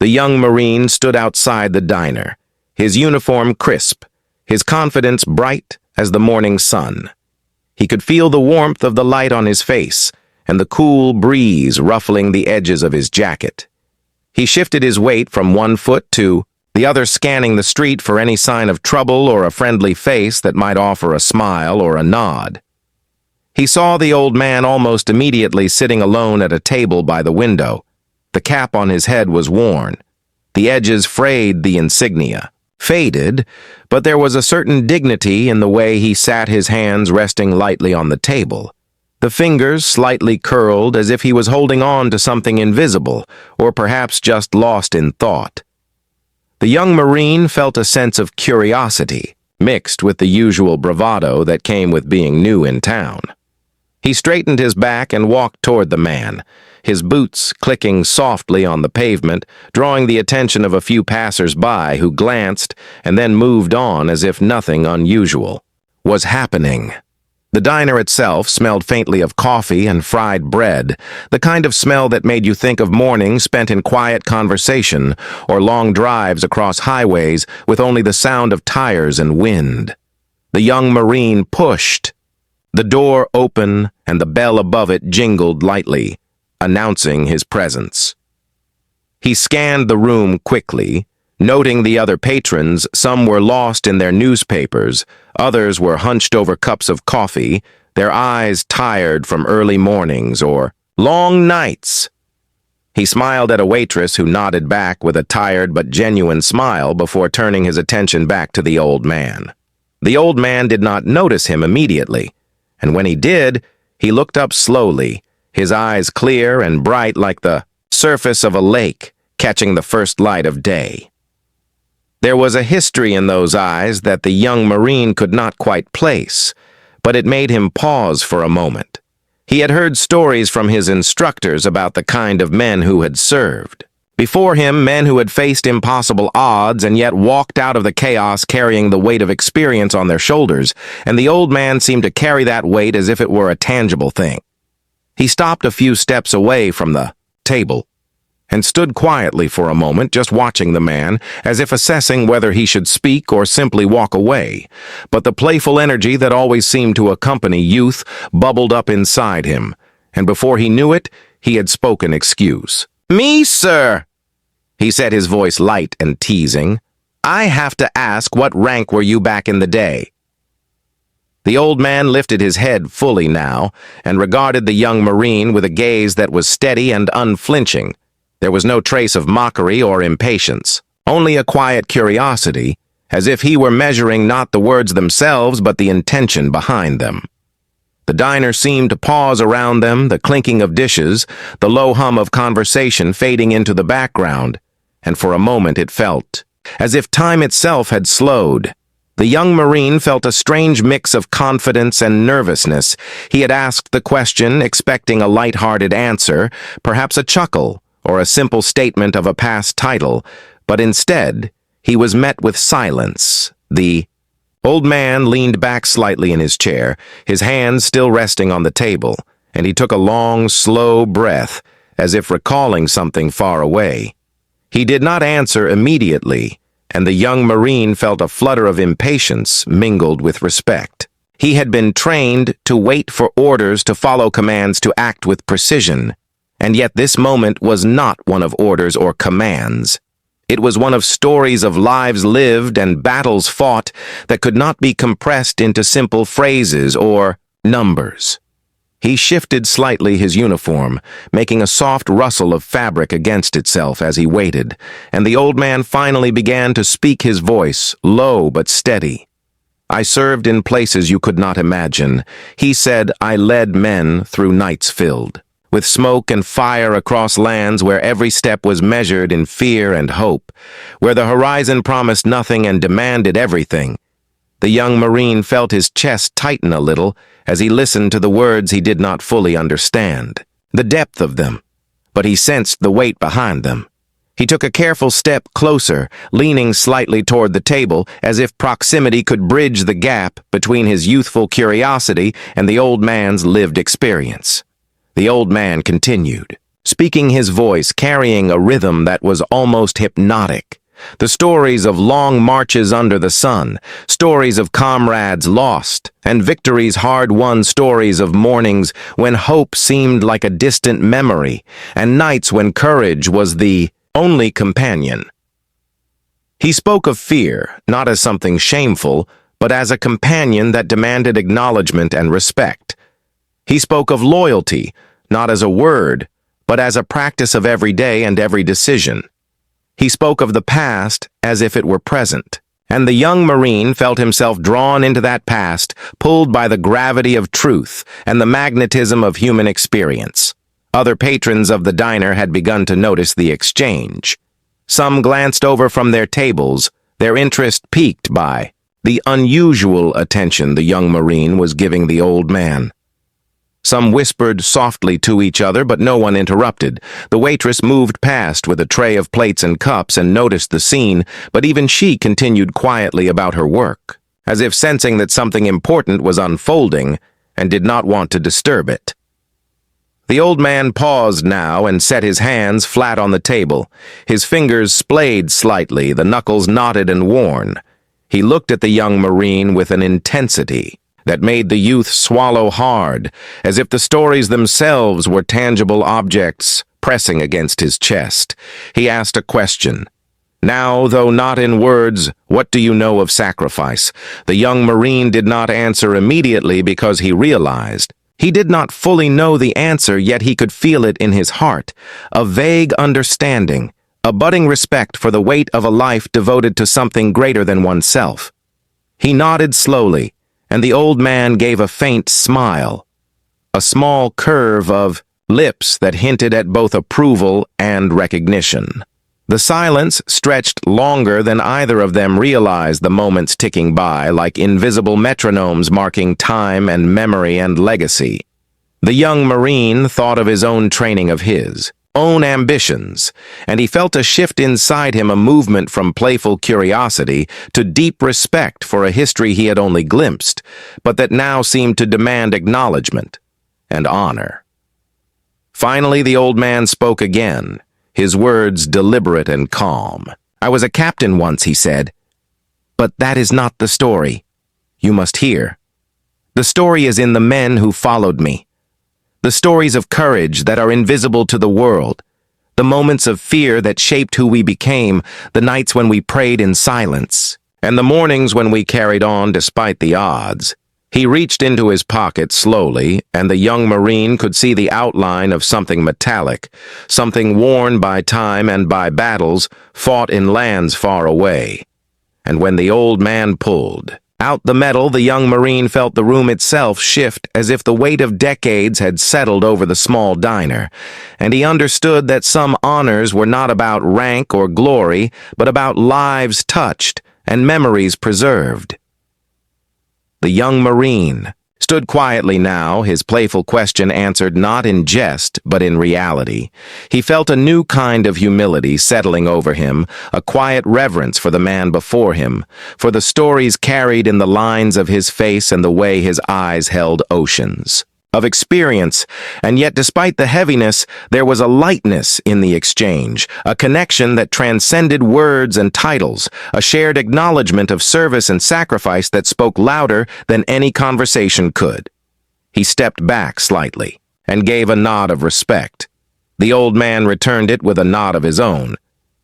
The young Marine stood outside the diner, his uniform crisp, his confidence bright as the morning sun. He could feel the warmth of the light on his face and the cool breeze ruffling the edges of his jacket. He shifted his weight from one foot to the other, scanning the street for any sign of trouble or a friendly face that might offer a smile or a nod. He saw the old man almost immediately sitting alone at a table by the window. The cap on his head was worn. The edges frayed the insignia. Faded, but there was a certain dignity in the way he sat, his hands resting lightly on the table. The fingers slightly curled as if he was holding on to something invisible, or perhaps just lost in thought. The young Marine felt a sense of curiosity, mixed with the usual bravado that came with being new in town. He straightened his back and walked toward the man, his boots clicking softly on the pavement, drawing the attention of a few passers-by who glanced and then moved on as if nothing unusual was happening. The diner itself smelled faintly of coffee and fried bread, the kind of smell that made you think of mornings spent in quiet conversation or long drives across highways with only the sound of tires and wind. The young Marine pushed. The door opened and the bell above it jingled lightly, announcing his presence. He scanned the room quickly, noting the other patrons. Some were lost in their newspapers, others were hunched over cups of coffee, their eyes tired from early mornings or long nights. He smiled at a waitress who nodded back with a tired but genuine smile before turning his attention back to the old man. The old man did not notice him immediately, and when he did, he looked up slowly, his eyes clear and bright like the surface of a lake catching the first light of day. There was a history in those eyes that the young Marine could not quite place, but it made him pause for a moment. He had heard stories from his instructors about the kind of men who had served. Before him, men who had faced impossible odds and yet walked out of the chaos carrying the weight of experience on their shoulders, and the old man seemed to carry that weight as if it were a tangible thing. He stopped a few steps away from the table and stood quietly for a moment, just watching the man, as if assessing whether he should speak or simply walk away. But the playful energy that always seemed to accompany youth bubbled up inside him, and before he knew it, he had spoken. "Excuse me, sir," he said, his voice light and teasing. "I have to ask, what rank were you back in the day?" The old man lifted his head fully now and regarded the young Marine with a gaze that was steady and unflinching. There was no trace of mockery or impatience, only a quiet curiosity, as if he were measuring not the words themselves but the intention behind them. The diner seemed to pause around them, the clinking of dishes, the low hum of conversation fading into the background, and for a moment it felt as if time itself had slowed. The young Marine felt a strange mix of confidence and nervousness. He had asked the question, expecting a lighthearted answer, perhaps a chuckle, or a simple statement of a past title, but instead, he was met with silence. The old man leaned back slightly in his chair, his hands still resting on the table, and he took a long, slow breath, as if recalling something far away. He did not answer immediately, and the young Marine felt a flutter of impatience mingled with respect. He had been trained to wait for orders, to follow commands, to act with precision. And yet this moment was not one of orders or commands. It was one of stories of lives lived and battles fought that could not be compressed into simple phrases or numbers. He shifted slightly his uniform, making a soft rustle of fabric against itself as he waited, and the old man finally began to speak, his voice low but steady. "I served in places you could not imagine," he said. "I led men through nights filled with smoke and fire, across lands where every step was measured in fear and hope, where the horizon promised nothing and demanded everything." The young Marine felt his chest tighten a little as he listened to the words he did not fully understand, the depth of them, but he sensed the weight behind them. He took a careful step closer, leaning slightly toward the table, as if proximity could bridge the gap between his youthful curiosity and the old man's lived experience. The old man continued, speaking his voice carrying a rhythm that was almost hypnotic. The stories of long marches under the sun, stories of comrades lost, and victories hard-won, stories of mornings when hope seemed like a distant memory, and nights when courage was the only companion. He spoke of fear, not as something shameful, but as a companion that demanded acknowledgement and respect. He spoke of loyalty, not as a word, but as a practice of every day and every decision. He spoke of the past as if it were present, and the young Marine felt himself drawn into that past, pulled by the gravity of truth and the magnetism of human experience. Other patrons of the diner had begun to notice the exchange. Some glanced over from their tables, their interest piqued by the unusual attention the young Marine was giving the old man. Some whispered softly to each other, but no one interrupted. The waitress moved past with a tray of plates and cups and noticed the scene, but even she continued quietly about her work, as if sensing that something important was unfolding and did not want to disturb it. The old man paused now and set his hands flat on the table. His fingers splayed slightly, the knuckles knotted and worn. He looked at the young Marine with an intensity that made the youth swallow hard, as if the stories themselves were tangible objects pressing against his chest. He asked a question. Now, though not in words, "What do you know of sacrifice?" The young Marine did not answer immediately because he realized he did not fully know the answer, yet he could feel it in his heart, a vague understanding, a budding respect for the weight of a life devoted to something greater than oneself. He nodded slowly, and the old man gave a faint smile, a small curve of lips that hinted at both approval and recognition. The silence stretched longer than either of them realized, the moments ticking by like invisible metronomes marking time and memory and legacy. The young Marine thought of his own training, of his own ambitions, and he felt a shift inside him, a movement from playful curiosity to deep respect for a history he had only glimpsed, but that now seemed to demand acknowledgement and honor. Finally, the old man spoke again, his words deliberate and calm. "I was a captain once," he said, "but that is not the story you must hear. The story is in the men who followed me. The stories of courage that are invisible to the world, the moments of fear that shaped who we became, the nights when we prayed in silence, and the mornings when we carried on despite the odds." He reached into his pocket slowly, and the young Marine could see the outline of something metallic, something worn by time and by battles fought in lands far away. And when the old man pulled out the metal, the young Marine felt the room itself shift, as if the weight of decades had settled over the small diner, and he understood that some honors were not about rank or glory, but about lives touched and memories preserved. The young Marine stood quietly now, his playful question answered not in jest, but in reality. He felt a new kind of humility settling over him, a quiet reverence for the man before him, for the stories carried in the lines of his face and the way his eyes held oceans of experience. And yet, despite the heaviness, there was a lightness in the exchange, a connection that transcended words and titles, a shared acknowledgement of service and sacrifice that spoke louder than any conversation could. He stepped back slightly and gave a nod of respect. The old man returned it with a nod of his own.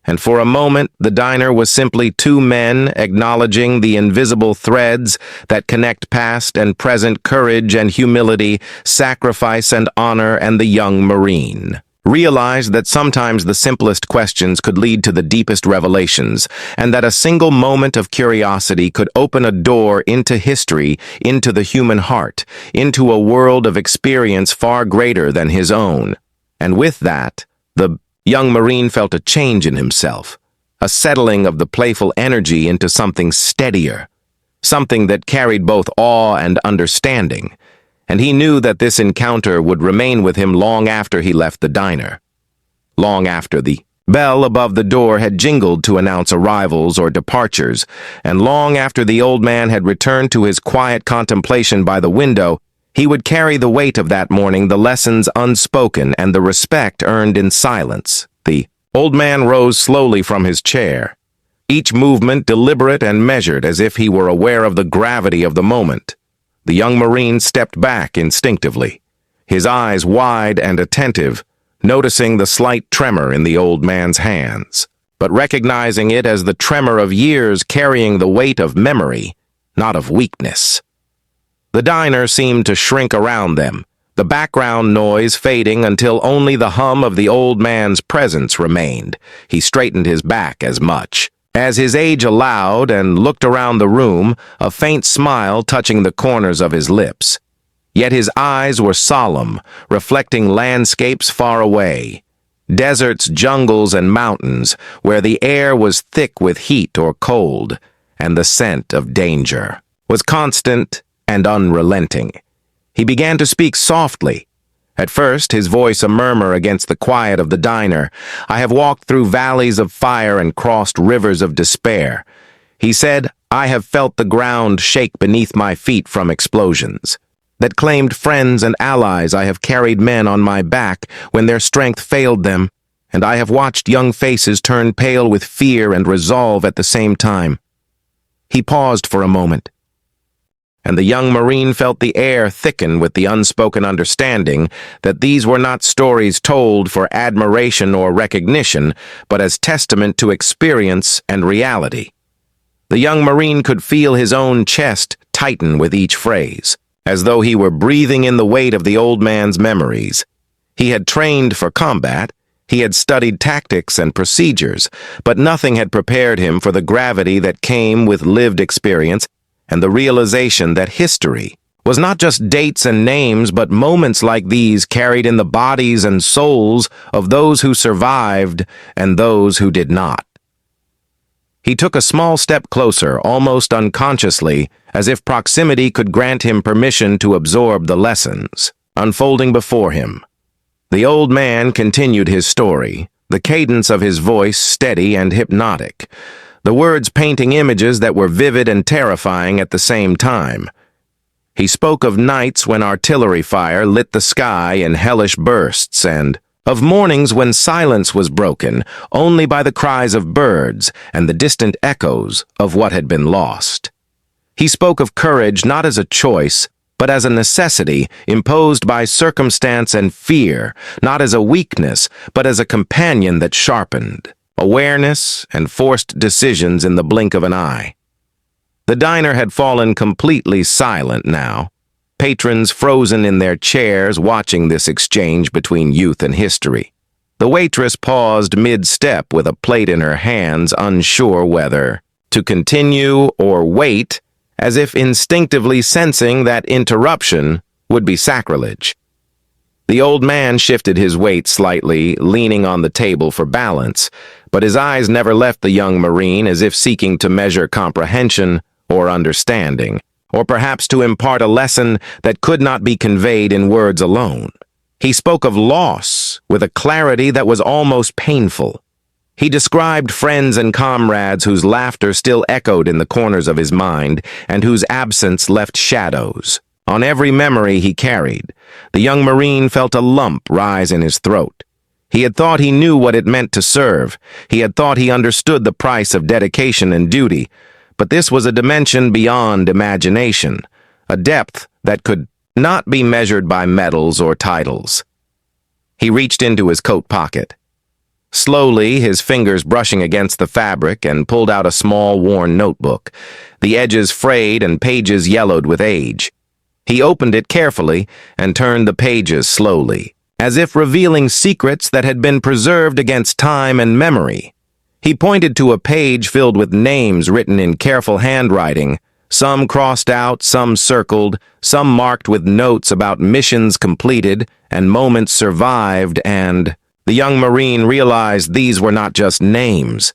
And for a moment, the diner was simply two men acknowledging the invisible threads that connect past and present, courage and humility, sacrifice and honor, and the young Marine realized that sometimes the simplest questions could lead to the deepest revelations, and that a single moment of curiosity could open a door into history, into the human heart, into a world of experience far greater than his own. And with that, the young Marine felt a change in himself, a settling of the playful energy into something steadier, something that carried both awe and understanding, and he knew that this encounter would remain with him long after he left the diner, long after the bell above the door had jingled to announce arrivals or departures, and long after the old man had returned to his quiet contemplation by the window. He would carry the weight of that morning, the lessons unspoken and the respect earned in silence. The old man rose slowly from his chair, each movement deliberate and measured as if he were aware of the gravity of the moment. The young Marine stepped back instinctively, his eyes wide and attentive, noticing the slight tremor in the old man's hands, but recognizing it as the tremor of years carrying the weight of memory, not of weakness. The diner seemed to shrink around them, the background noise fading until only the hum of the old man's presence remained. He straightened his back as much as his age allowed and looked around the room, a faint smile touching the corners of his lips. Yet his eyes were solemn, reflecting landscapes far away. Deserts, jungles, and mountains, where the air was thick with heat or cold, and the scent of danger was constant and unrelenting. He began to speak softly. At first, his voice a murmur against the quiet of the diner. "I have walked through valleys of fire and crossed rivers of despair." He said, "I have felt the ground shake beneath my feet from explosions that claimed friends and allies. I have carried men on my back when their strength failed them, and I have watched young faces turn pale with fear and resolve at the same time." He paused for a moment, and the young Marine felt the air thicken with the unspoken understanding that these were not stories told for admiration or recognition, but as testament to experience and reality. The young Marine could feel his own chest tighten with each phrase, as though he were breathing in the weight of the old man's memories. He had trained for combat, he had studied tactics and procedures, but nothing had prepared him for the gravity that came with lived experience and the realization that history was not just dates and names, but moments like these carried in the bodies and souls of those who survived and those who did not. He took a small step closer, almost unconsciously, as if proximity could grant him permission to absorb the lessons unfolding before him. The old man continued his story, the cadence of his voice steady and hypnotic, the words painting images that were vivid and terrifying at the same time. He spoke of nights when artillery fire lit the sky in hellish bursts, and of mornings when silence was broken only by the cries of birds and the distant echoes of what had been lost. He spoke of courage not as a choice, but as a necessity imposed by circumstance and fear, not as a weakness, but as a companion that sharpened awareness and forced decisions in the blink of an eye. The diner had fallen completely silent now, patrons frozen in their chairs watching this exchange between youth and history. The waitress paused mid-step with a plate in her hands, unsure whether to continue or wait, as if instinctively sensing that interruption would be sacrilege. The old man shifted his weight slightly, leaning on the table for balance, but his eyes never left the young Marine, as if seeking to measure comprehension or understanding, or perhaps to impart a lesson that could not be conveyed in words alone. He spoke of loss with a clarity that was almost painful. He described friends and comrades whose laughter still echoed in the corners of his mind and whose absence left shadows on every memory he carried. The young Marine felt a lump rise in his throat. He had thought he knew what it meant to serve. He had thought he understood the price of dedication and duty. But this was a dimension beyond imagination, a depth that could not be measured by medals or titles. He reached into his coat pocket, slowly, his fingers brushing against the fabric, and pulled out a small, worn notebook, the edges frayed and pages yellowed with age. He opened it carefully and turned the pages slowly, as if revealing secrets that had been preserved against time and memory. He pointed to a page filled with names written in careful handwriting, some crossed out, some circled, some marked with notes about missions completed and moments survived, and the young Marine realized these were not just names.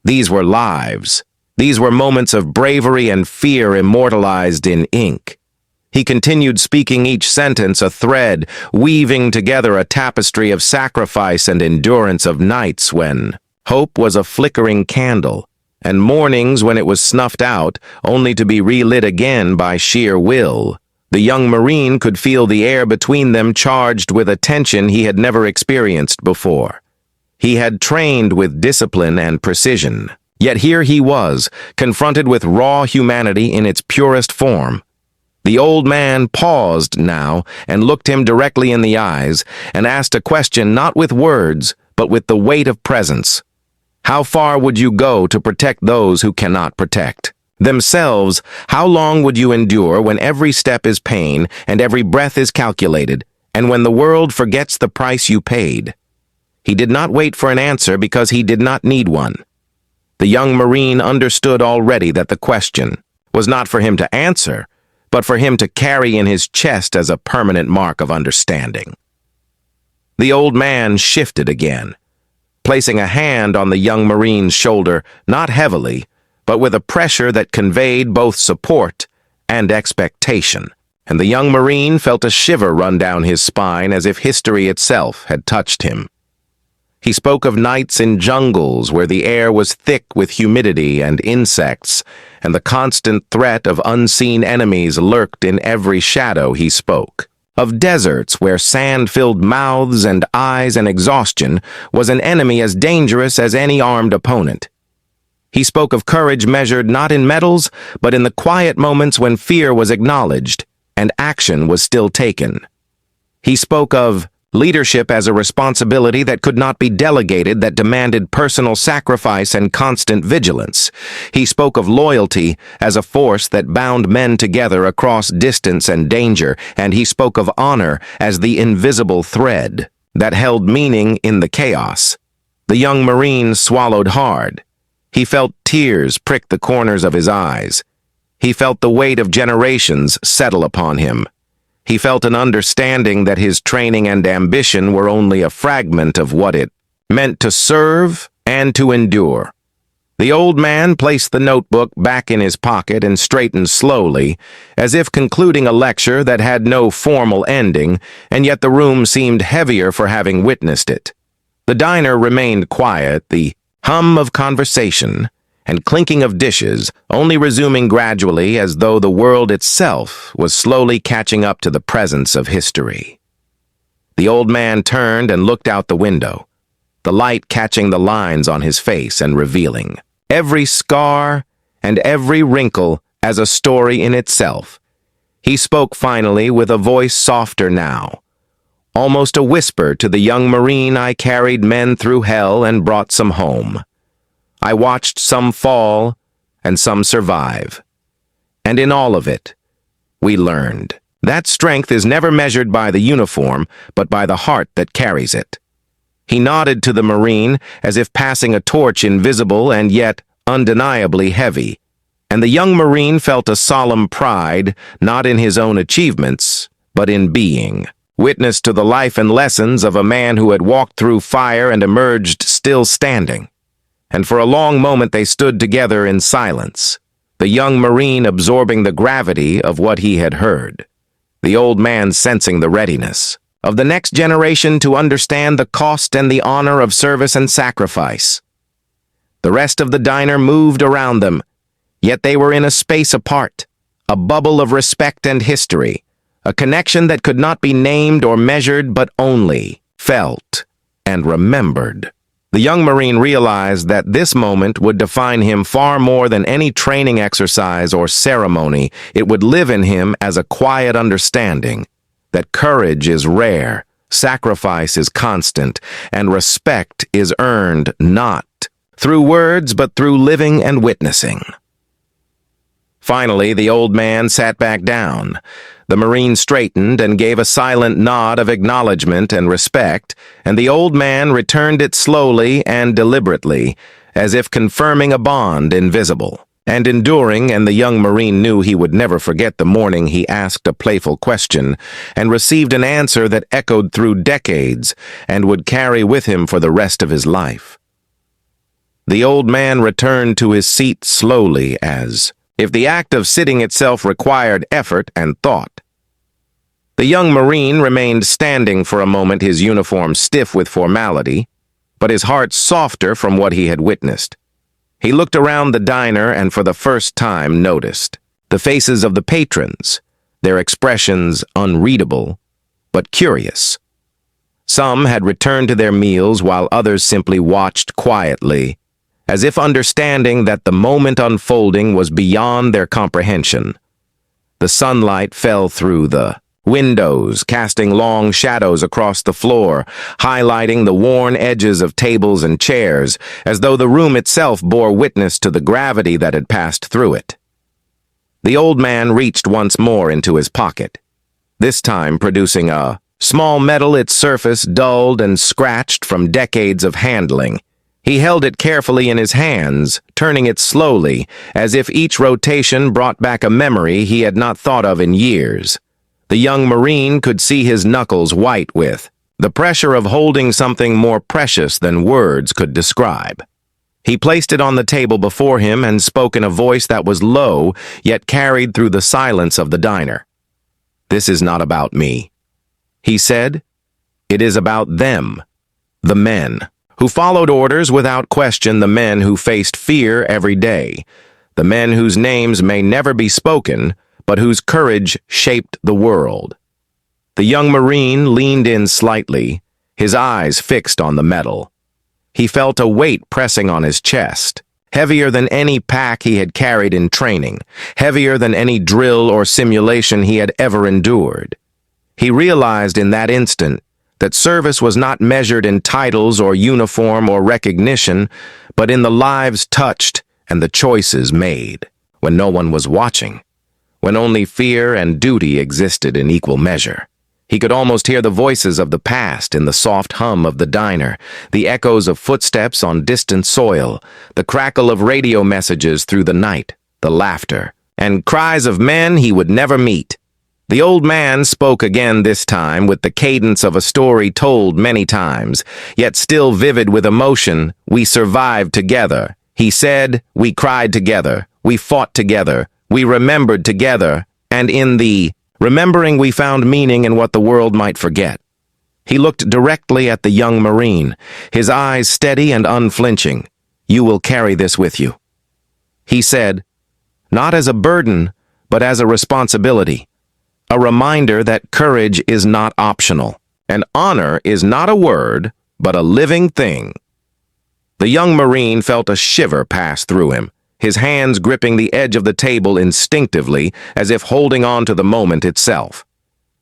These were lives. These were moments of bravery and fear immortalized in ink. He continued speaking, each sentence a thread, weaving together a tapestry of sacrifice and endurance, of nights when hope was a flickering candle, and mornings when it was snuffed out, only to be relit again by sheer will. The young Marine could feel the air between them charged with a tension he had never experienced before. He had trained with discipline and precision, yet here he was, confronted with raw humanity in its purest form. The old man paused now and looked him directly in the eyes and asked a question not with words, but with the weight of presence. How far would you go to protect those who cannot protect themselves? How long would you endure when every step is pain and every breath is calculated, and when the world forgets the price you paid? He did not wait for an answer because he did not need one. The young Marine understood already that the question was not for him to answer, but for him to carry in his chest as a permanent mark of understanding. The old man shifted again, placing a hand on the young Marine's shoulder, not heavily, but with a pressure that conveyed both support and expectation. And the young Marine felt a shiver run down his spine as if history itself had touched him. He spoke of nights in jungles where the air was thick with humidity and insects, and the constant threat of unseen enemies lurked in every shadow he spoke. Of deserts where sand-filled mouths and eyes and exhaustion was an enemy as dangerous as any armed opponent. He spoke of courage measured not in medals, but in the quiet moments when fear was acknowledged and action was still taken. He spoke of leadership as a responsibility that could not be delegated, that demanded personal sacrifice and constant vigilance. He spoke of loyalty as a force that bound men together across distance and danger, and he spoke of honor as the invisible thread that held meaning in the chaos. The young Marine swallowed hard. He felt tears prick the corners of his eyes. He felt the weight of generations settle upon him. He felt an understanding that his training and ambition were only a fragment of what it meant to serve and to endure. The old man placed the notebook back in his pocket and straightened slowly, as if concluding a lecture that had no formal ending, and yet the room seemed heavier for having witnessed it. The diner remained quiet, the hum of conversation and clinking of dishes only resuming gradually, as though the world itself was slowly catching up to the presence of history. The old man turned and looked out the window, the light catching the lines on his face and revealing every scar and every wrinkle as a story in itself. He spoke finally with a voice softer now, almost a whisper to the young Marine. I carried men through hell and brought some home. I watched some fall and some survive. And in all of it, we learned that strength is never measured by the uniform, but by the heart that carries it. He nodded to the Marine as if passing a torch, invisible and yet undeniably heavy. And the young Marine felt a solemn pride, not in his own achievements, but in being witness to the life and lessons of a man who had walked through fire and emerged still standing. And for a long moment they stood together in silence, the young Marine absorbing the gravity of what he had heard, the old man sensing the readiness of the next generation to understand the cost and the honor of service and sacrifice. The rest of the diner moved around them, yet they were in a space apart, a bubble of respect and history, a connection that could not be named or measured but only felt and remembered. The young Marine realized that this moment would define him far more than any training exercise or ceremony. It would live in him as a quiet understanding that courage is rare, sacrifice is constant, and respect is earned not through words but through living and witnessing. Finally, the old man sat back down. The Marine straightened and gave a silent nod of acknowledgement and respect, and the old man returned it slowly and deliberately, as if confirming a bond invisible and enduring, and the young Marine knew he would never forget the morning he asked a playful question and received an answer that echoed through decades and would carry with him for the rest of his life. The old man returned to his seat slowly, as if the act of sitting itself required effort and thought. The young Marine remained standing for a moment, his uniform stiff with formality, but his heart softer from what he had witnessed. He looked around the diner and for the first time noticed the faces of the patrons, their expressions unreadable, but curious. Some had returned to their meals while others simply watched quietly, as if understanding that the moment unfolding was beyond their comprehension. The sunlight fell through the windows, casting long shadows across the floor, highlighting the worn edges of tables and chairs, as though the room itself bore witness to the gravity that had passed through it. The old man reached once more into his pocket, this time producing a small metal, its surface dulled and scratched from decades of handling. He held it carefully in his hands, turning it slowly, as if each rotation brought back a memory he had not thought of in years. The young Marine could see his knuckles white with the pressure of holding something more precious than words could describe. He placed it on the table before him and spoke in a voice that was low, yet carried through the silence of the diner. "This is not about me," he said. "It is about them, the men who followed orders without question, the men who faced fear every day, the men whose names may never be spoken, but whose courage shaped the world." The young Marine leaned in slightly, his eyes fixed on the metal. He felt a weight pressing on his chest, heavier than any pack he had carried in training, heavier than any drill or simulation he had ever endured. He realized in that instant that service was not measured in titles or uniform or recognition, but in the lives touched and the choices made, when no one was watching, when only fear and duty existed in equal measure. He could almost hear the voices of the past in the soft hum of the diner, the echoes of footsteps on distant soil, the crackle of radio messages through the night, the laughter, and cries of men he would never meet. The old man spoke again, this time with the cadence of a story told many times, yet still vivid with emotion. "We survived together," he said. "We cried together. We fought together. We remembered together. And in the remembering we found meaning in what the world might forget." He looked directly at the young Marine, his eyes steady and unflinching. "You will carry this with you," he said, "not as a burden, but as a responsibility. A reminder that courage is not optional, and honor is not a word, but a living thing." The young Marine felt a shiver pass through him, his hands gripping the edge of the table instinctively, as if holding on to the moment itself.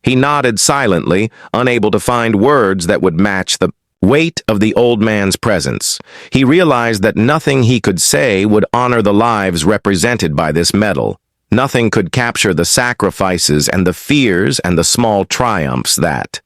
He nodded silently, unable to find words that would match the weight of the old man's presence. He realized that nothing he could say would honor the lives represented by this medal. Nothing could capture the sacrifices and the fears and the small triumphs that